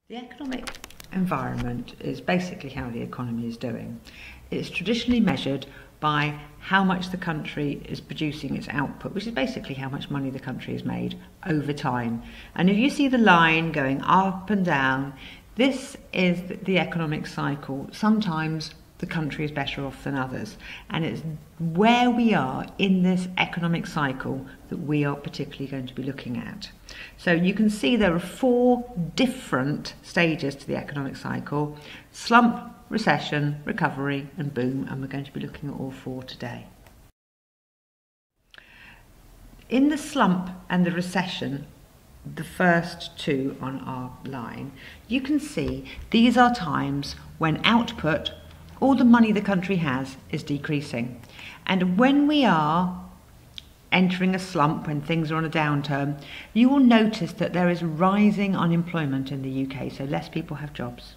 The economic environment is basically how the economy is doing. It's traditionally measured by how much the country is producing its output, which is basically how much money the country has made over time. And if you see the line going up and down, this is the economic cycle. Sometimes the country is better off than others. And it's where we are in this economic cycle that we are particularly going to be looking at. So you can see there are 4 different stages to the economic cycle: slump, recession, recovery and boom, and we're going to be looking at all 4 today. In the slump and the recession, the first 2 on our line, you can see these are times when output, all the money the country has, is decreasing. And when we are entering a slump, when things are on a downturn, you will notice that there is rising unemployment in the UK, so less people have jobs.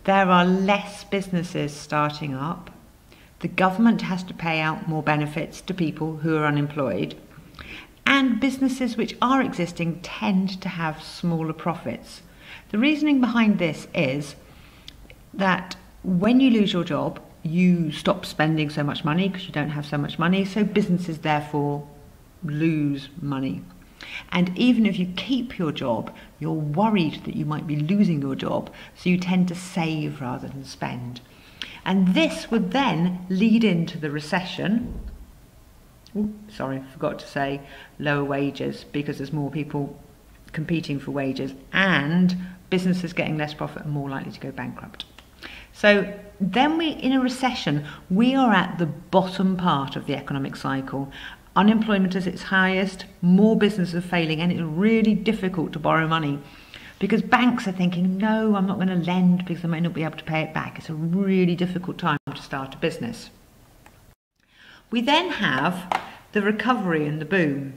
There are less businesses starting up. The government has to pay out more benefits to people who are unemployed. And businesses which are existing tend to have smaller profits. The reasoning behind this is that when you lose your job, you stop spending so much money because you don't have so much money, so businesses therefore lose money. And even if you keep your job, you're worried that you might be losing your job, so you tend to save rather than spend. And this would then lead into the recession. Sorry, I forgot to say lower wages, because there's more people competing for wages, and businesses getting less profit are more likely to go bankrupt. So then in a recession, we are at the bottom part of the economic cycle. Unemployment is its highest, more businesses are failing, and it's really difficult to borrow money because banks are thinking, no, I'm not going to lend because I may not be able to pay it back. It's a really difficult time to start a business. We then have the recovery and the boom.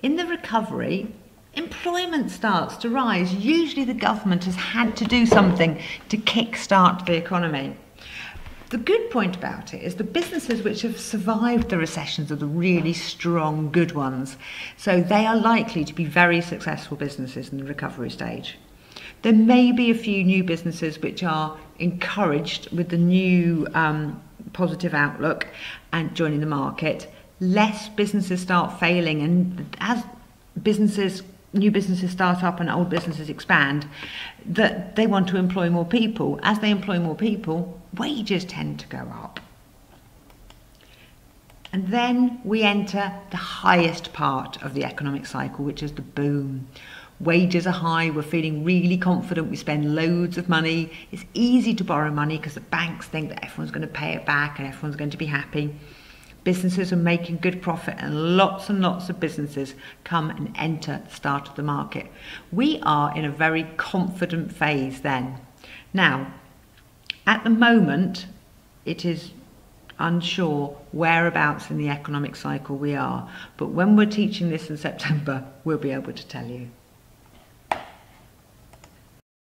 In the recovery, employment starts to rise. Usually the government has had to do something to kick-start the economy. The good point about it is the businesses which have survived the recessions are the really strong, good ones. So they are likely to be very successful businesses in the recovery stage. There may be a few new businesses which are encouraged with the new positive outlook and joining the market. Less businesses start failing, and as new businesses start up and old businesses expand, that they want to employ more people. As they employ more people, wages tend to go up. And then we enter the highest part of the economic cycle, which is the boom. Wages are high, we're feeling really confident, we spend loads of money. It's easy to borrow money because the banks think that everyone's going to pay it back and everyone's going to be happy. Businesses are making good profit, and lots of businesses come and enter the start of the market. We are in a very confident phase then. Now, at the moment, it is unsure whereabouts in the economic cycle we are, but when we're teaching this in September, we'll be able to tell you.